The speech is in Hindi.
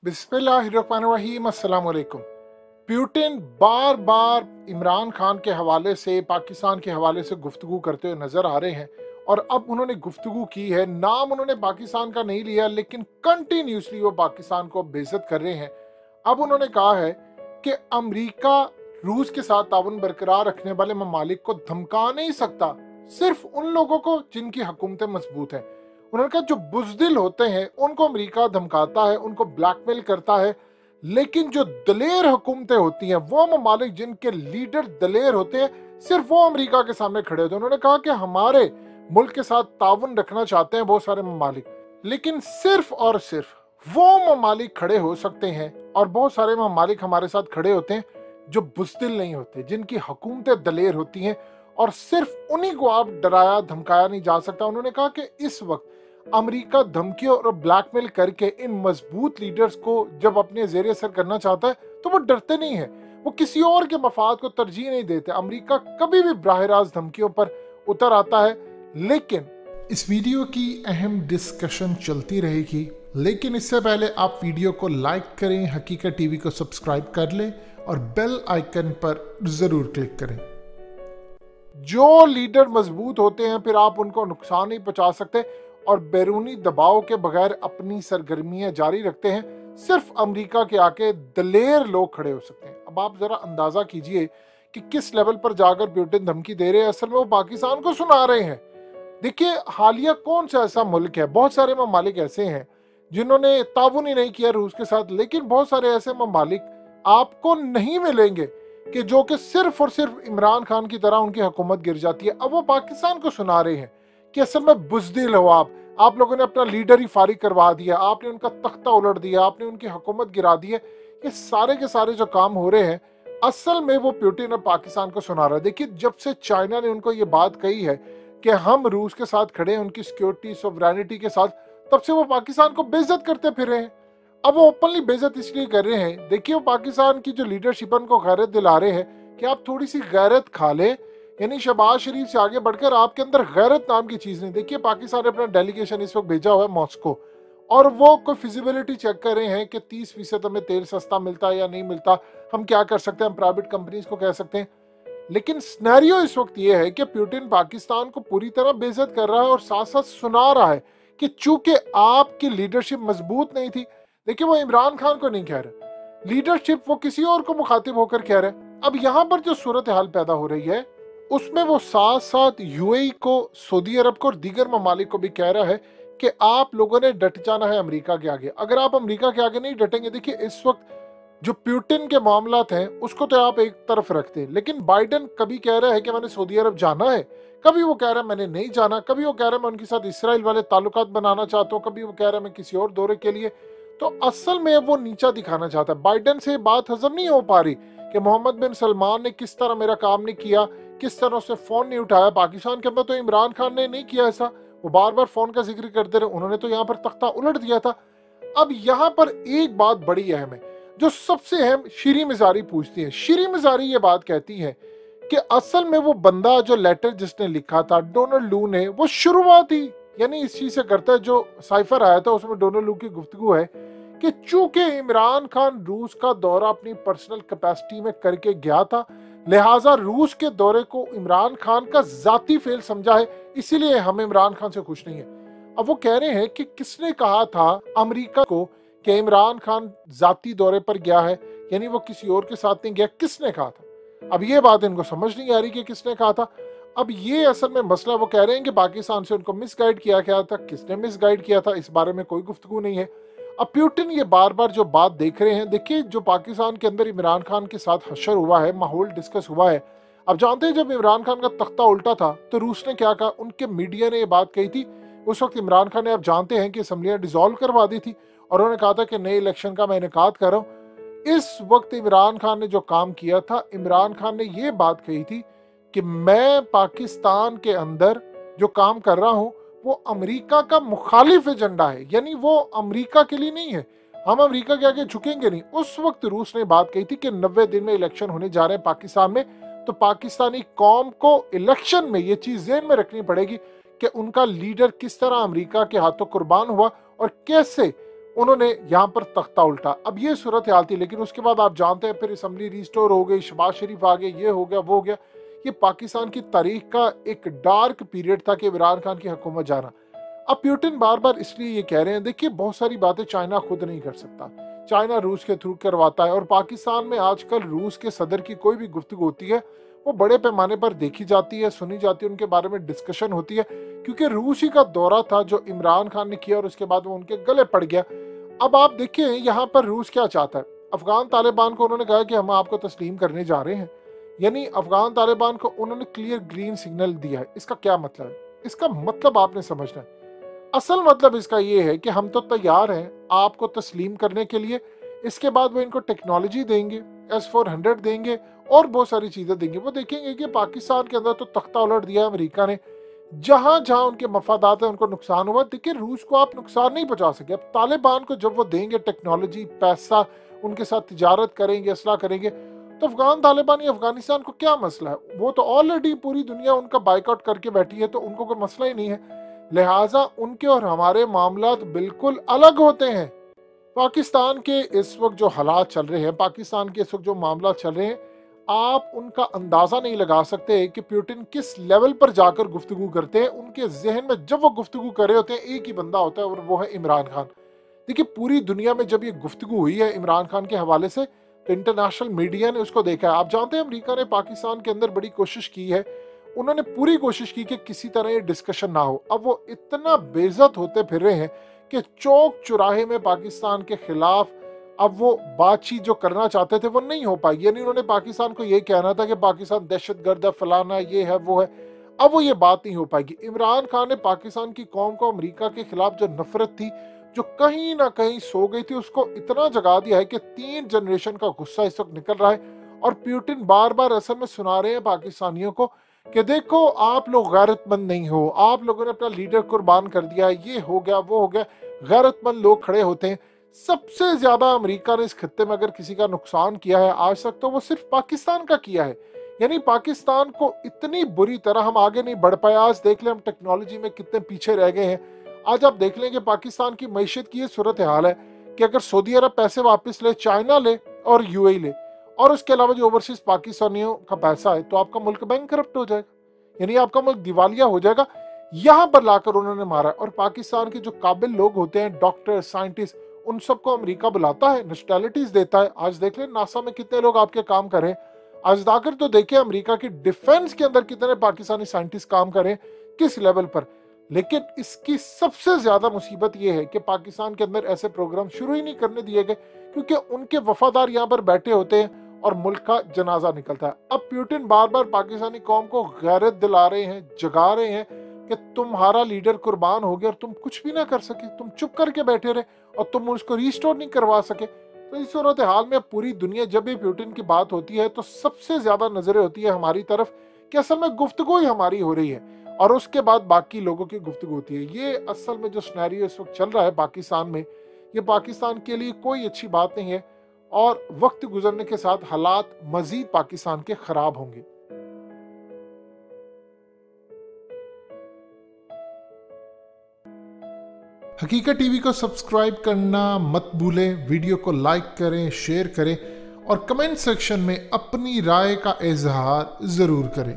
बिस्मिल्लाहिर्रहमानिर्रहीम। अस्सलाम वालेकुम। पुतिन बार बार इमरान खान के हवाले से, पाकिस्तान के हवाले से गुफ्तगू करते हुए नजर आ रहे हैं और अब उन्होंने गुफ्तगू की है। नाम उन्होंने पाकिस्तान का नहीं लिया, लेकिन कंटिन्यूसली वो पाकिस्तान को बेइज्जत कर रहे हैं। अब उन्होंने कहा है कि अमेरिका रूस के साथ ताउन बरकरार रखने वाले ममालिक को धमका नहीं सकता, सिर्फ उन लोगों को जिनकी हुकूमतें मजबूत हैं। उन्होंने कहा जो बुजदिल होते हैं उनको अमेरिका धमकाता है, उनको ब्लैकमेल करता है, लेकिन जो दलेर हुकूमतें होती हैं, वो ममालिक जिनके लीडर दलेर होते हैं, सिर्फ वो अमेरिका के सामने खड़े होते हैं। उन्होंने कहा कि हमारे मुल्क के साथ ताउन रखना चाहते हैं बहुत सारे ममालिक, लेकिन सिर्फ और सिर्फ वो ममालिक खड़े हो सकते हैं और बहुत सारे ममालिक हमारे साथ खड़े होते हैं जो बुजदिल नहीं होते, जिनकी हुकूमतें दलेर होती हैं, और सिर्फ उन्हीं को आप डराया धमकाया नहीं जा सकता। उन्होंने कहा कि इस वक्त अमेरिका धमकियों और ब्लैकमेल करके इन मजबूत लीडर्स को जब अपने ज़ेरे असर करना चाहता है तो वो डरते नहीं है, वो किसी और के मफाद को तरजीह नहीं देते। अमेरिका कभी भी बराह रास्त धमकियों पर उतर आता है। लेकिन इस वीडियो की अहम डिस्कशन चलती रहेगी, लेकिन इससे पहले आप वीडियो को लाइक करें, हकीकत टीवी को सब्सक्राइब कर लें और बेल आइकन पर जरूर क्लिक करें। जो लीडर मजबूत होते हैं फिर आप उनको नुकसान नहीं पहुंचा सकते और बैरूनी दबाव के बगैर अपनी सरगर्मियां जारी रखते हैं। सिर्फ अमेरिका के आके दलेर लोग खड़े हो सकते हैं। अब आप जरा अंदाजा कीजिए कि किस लेवल पर जाकर पुतिन धमकी दे रहे हैं। असल में वो पाकिस्तान को सुना रहे हैं। देखिए, हालिया कौन सा ऐसा मुल्क है, बहुत सारे ममालिक ऐसे हैं जिन्होंने ताउन ही नहीं किया रूस के साथ, लेकिन बहुत सारे ऐसे ममालिक आपको नहीं मिलेंगे कि जो कि सिर्फ और सिर्फ इमरान खान की तरह उनकी हुकूमत गिर जाती है। अब वो पाकिस्तान को सुना रहे हैं कि असल में बुजदिल हो आप लोगों ने अपना लीडर ही फारिग करवा दिया, आपने उनका तख्ता उलट दिया, आपने उनकी हुकूमत गिरा दी है। ये सारे के सारे जो काम हो रहे हैं असल में वो पुतिन और पाकिस्तान को सुना रहा है। देखिए, जब से चाइना ने उनको ये बात कही है कि हम रूस के साथ खड़े हैं उनकी सिक्योरिटी सोवरेनिटी के साथ, तब से वो पाकिस्तान को बेइज्जत करते फिर रहे हैं। अब वो ओपनली बेइज्जत इसलिए कर रहे हैं, देखिए वो पाकिस्तान की जो लीडरशिप है उनको गैरत दिला रहे हैं कि आप थोड़ी सी गैरत खा लें। यानी शहबाज शरीफ से आगे बढ़कर आपके अंदर गैरत नाम की चीज नहीं। देखिए, पाकिस्तान ने अपना डेलीगेशन इस वक्त भेजा हुआ है मॉस्को, और वो कोई फिजिबिलिटी चेक कर रहे हैं कि 30% हमें तेल सस्ता मिलता है या नहीं मिलता, हम क्या कर सकते हैं, हम प्राइवेट कंपनीज को कह सकते हैं। लेकिन स्नैरियो इस वक्त ये है कि पुतिन पाकिस्तान को पूरी तरह बेइज्जत कर रहा है और साथ साथ सुना रहा है कि चूंकि आपकी लीडरशिप मजबूत नहीं थी। देखिए, वो इमरान खान को नहीं कह रहा, लीडरशिप वो किसी और को मुखातिब होकर कह रहा है। अब यहाँ पर जो सूरत हाल पैदा हो रही है उसमें वो साथ साथ यूएई को, सऊदी अरब को और दीगर ममालिक को भी कह रहा है कि आप लोगों ने डट जाना है अमेरिका के आगे। अगर आप अमेरिका के आगे नहीं डटेंगे, देखिए इस वक्त जो पुतिन के मामलात हैं उसको तो आप एक तरफ रखते हैं, लेकिन बाइडेन कभी कह रहा है कि मैंने सऊदी अरब जाना है, कभी वो कह रहा है मैंने नहीं जाना, कभी वो कह रहा है मैं उनके साथ इसराइल वाले ताल्लुकात बनाना चाहता हूँ, कभी वो कह रहा है मैं किसी और दौरे के लिए। तो असल में वो नीचा दिखाना चाहता है। बाइडेन से बात हजम नहीं हो पा रही कि मोहम्मद बिन सलमान ने किस तरह मेरा काम नहीं किया, किस तरह उसने फोन नहीं उठाया। पाकिस्तान के अंदर तो इमरान खान ने नहीं किया ऐसा, वो बार बार फोन का जिक्र करते रहे, उन्होंने तो यहाँ पर तख्ता उलट दिया था। अब यहाँ पर एक बात बड़ी अहम है जो सबसे अहम शीरी मिजारी पूछती है। शीरी मिजारी ये बात कहती है कि असल में वो बंदा जो लेटर जिसने लिखा था डोनाल्ड लू ने, वो शुरुआत ही यानी इस चीज से करता है। जो साइफर आया था उसमें डोनाल्ड लू की गुफ्तगू है कि चूंकि इमरान खान रूस का दौरा अपनी पर्सनल कैपेसिटी में करके गया था, लिहाजा रूस के दौरे को इमरान खान का जाती फेल समझा है, इसीलिए हम इमरान खान से खुश नहीं है। अब वो कह रहे हैं कि किसने कहा था अमेरिका को कि इमरान खान जाती दौरे पर गया है, यानी वो किसी और के साथ नहीं गया, किसने कहा था? अब ये बात इनको समझ नहीं आ रही कि किसने कहा था। अब ये असल में मसला, वो कह रहे हैं कि पाकिस्तान से उनको मिसगाइड किया गया था, किसने मिसगाइड किया था इस बारे में कोई गुफ्तगू नहीं है। अब पुतिन ये बार बार जो बात देख रहे हैं, देखिए जो पाकिस्तान के अंदर इमरान खान के साथ हशर हुआ है, माहौल डिस्कस हुआ है। अब जानते हैं जब इमरान खान का तख्ता उल्टा था तो रूस ने क्या कहा, उनके मीडिया ने ये बात कही थी। उस वक्त इमरान खान ने, आप जानते हैं कि असम्बलियां डिसॉल्व करवा दी थी और उन्होंने कहा था कि नए इलेक्शन का मैं इनेकाद कर रहा हूँ। इस वक्त इमरान खान ने जो काम किया था, इमरान खान ने ये बात कही थी कि मैं पाकिस्तान के अंदर जो काम कर रहा हूँ वो अमेरिका का मुखालिफ एजेंडा है, यानी वो अमेरिका के लिए नहीं है, हम अमेरिका के आगे झुकेंगे नहीं। उस वक्त रूस ने बात कही थी कि 90 दिन में इलेक्शन होने जा रहे हैं पाकिस्तान में, तो पाकिस्तानी कौम को इलेक्शन में ये चीज ज़हन में रखनी पड़ेगी कि उनका लीडर किस तरह अमेरिका के हाथों कुर्बान हुआ और कैसे उन्होंने यहाँ पर तख्ता उल्टा। अब ये सूरत हाल थी, लेकिन उसके बाद आप जानते हैं फिर असम्बली रिस्टोर हो गई, शहबाज शरीफ आ गए, ये हो गया वो हो गया। ये पाकिस्तान की तारीख का एक डार्क पीरियड था कि इमरान खान की हुकूमत जाना। अब पुतिन बार बार इसलिए ये कह रहे हैं, देखिए बहुत सारी बातें चाइना खुद नहीं कर सकता, चाइना रूस के थ्रू करवाता है। और पाकिस्तान में आजकल रूस के सदर की कोई भी गुफ्तगू होती है वो बड़े पैमाने पर देखी जाती है, सुनी जाती है, उनके बारे में डिस्कशन होती है, क्योंकि रूस ही का दौरा था जो इमरान खान ने किया और उसके बाद वो उनके गले पड़ गया। अब आप देखिए यहाँ पर रूस क्या चाहता है, अफगान तालिबान को उन्होंने कहा कि हम आपको तस्लीम करने जा रहे हैं, यानी अफगान तालिबान को उन्होंने क्लियर ग्रीन सिग्नल दिया है। इसका क्या मतलब है? इसका मतलब आपने समझना है। असल मतलब इसका ये है कि हम तो तैयार हैं आपको तस्लीम करने के लिए। इसके बाद वो इनको टेक्नोलॉजी देंगे, S-400 देंगे और बहुत सारी चीजें देंगे। वो देखेंगे कि पाकिस्तान के अंदर तो तख्ता उलट दिया अमेरिका ने, जहां जहां उनके मफादात है उनको नुकसान हुआ। देखिए रूस को आप नुकसान नहीं पहुंचा सके। अब तालिबान को जब वो देंगे टेक्नोलॉजी, पैसा, उनके साथ तिजारत करेंगे, असला करेंगे, तो अफगान तालिबानी अफगानिस्तान को क्या मसला है? वो तो ऑलरेडी पूरी दुनिया उनका बाइकआउट करके बैठी है, तो उनको कोई मसला ही नहीं है। लिहाजा उनके और हमारे मामलात बिल्कुल अलग होते हैं। पाकिस्तान के इस वक्त जो हालात चल रहे हैं, पाकिस्तान के इस वक्त जो मामला चल रहे हैं, आप उनका अंदाजा नहीं लगा सकते कि पुतिन किस लेवल पर जाकर गुफ्तगू करते हैं। उनके जहन में जब वो गुफ्तगू कर रहे होते हैं एक ही बंदा होता है और वो है इमरान खान। देखिए पूरी दुनिया में जब ये गुफ्तगू हुई है इमरान खान के हवाले से, तो इंटरनेशनल मीडिया ने उसको देखा है। आप जानते हैं अमेरिका ने पाकिस्तान के अंदर बड़ी कोशिश की है, उन्होंने पूरी कोशिश की कि किसी तरह ये डिस्कशन ना हो। अब वो इतना बेइज्जत होते फिर रहे हैं कि चौक चौराहे में पाकिस्तान के खिलाफ अब वो बातचीत जो करना चाहते थे वो नहीं हो पाई। यानी उन्होंने पाकिस्तान को ये कहना था कि पाकिस्तान दहशतगर्द है, फलाना ये है वो है, अब वो ये बात नहीं हो पाएगी। इमरान खान ने पाकिस्तान की कौम को अमेरिका के खिलाफ जो नफरत थी, जो कहीं ना कहीं सो गई थी, उसको इतना जगा दिया है कि 3 जनरेशन का गुस्सा इस वक्त निकल रहा है। और पुतिन बार बार असल में सुना रहे हैं पाकिस्तानियों को कि देखो आप लोग गैरतमंद नहीं हो, आप लोगों ने अपना लीडर कुर्बान कर दिया, ये हो गया वो हो गया। गैरतमंद लोग खड़े होते हैं। सबसे ज्यादा अमेरिका ने इस खत्ते में अगर किसी का नुकसान किया है आज तक, तो वो सिर्फ पाकिस्तान का किया है। यानी पाकिस्तान को इतनी बुरी तरह हम आगे नहीं बढ़ पाए। आज देख लें हम टेक्नोलॉजी में कितने पीछे रह गए हैं। आज आप देख लें कि पाकिस्तान की मईशत की ये सूरत हाल है कि अगर सऊदी अरब पैसे वापस ले, चाइना ले और UAE ले, और उसके अलावा जो ओवरसीज पाकिस्तानियों का पैसा है, तो आपका मुल्क बैंक करप्ट हो जाएगा, यानी आपका मुल्क दिवालिया हो जाएगा। यहां पर लाकर उन्होंने मारा। और पाकिस्तान के जो काबिल लोग होते हैं, डॉक्टर, साइंटिस्ट, उन सबको अमेरिका बुलाता है, नेशनैलिटीज देता है। आज देख लें नासा में कितने लोग आपके काम करें। आज जाकर तो देखिए अमेरिका की डिफेंस के अंदर कितने पाकिस्तानी साइंटिस्ट काम करें, किस लेवल पर। लेकिन इसकी सबसे ज्यादा मुसीबत यह है कि पाकिस्तान के अंदर ऐसे प्रोग्राम शुरू ही नहीं करने दिए गए, क्योंकि उनके वफादार यहाँ पर बैठे होते हैं और मुल्क का जनाजा निकलता है। अब पुतिन बार बार पाकिस्तानी कौम को गैरत दिला रहे हैं, जगा रहे हैं कि तुम्हारा लीडर कुर्बान हो गया और तुम कुछ भी ना कर सके, तुम चुप करके बैठे रहे और तुम उसको रिस्टोर नहीं करवा सके। तो इस सूरत हाल में पूरी दुनिया जब भी पुतिन की बात होती है तो सबसे ज्यादा नजरें होती है हमारी तरफ कि असल में गुफ्तगू ही हमारी हो रही है, और उसके बाद बाकी लोगों की गुफ्तगू होती है। ये असल में जो सिनेरियो इस वक्त चल रहा है पाकिस्तान में, ये पाकिस्तान के लिए कोई अच्छी बात नहीं है, और वक्त गुजरने के साथ हालात मजीद पाकिस्तान के खराब होंगे। हकीकत टीवी को सब्सक्राइब करना मत भूलें, वीडियो को लाइक करें, शेयर करें और कमेंट सेक्शन में अपनी राय का इजहार जरूर करें।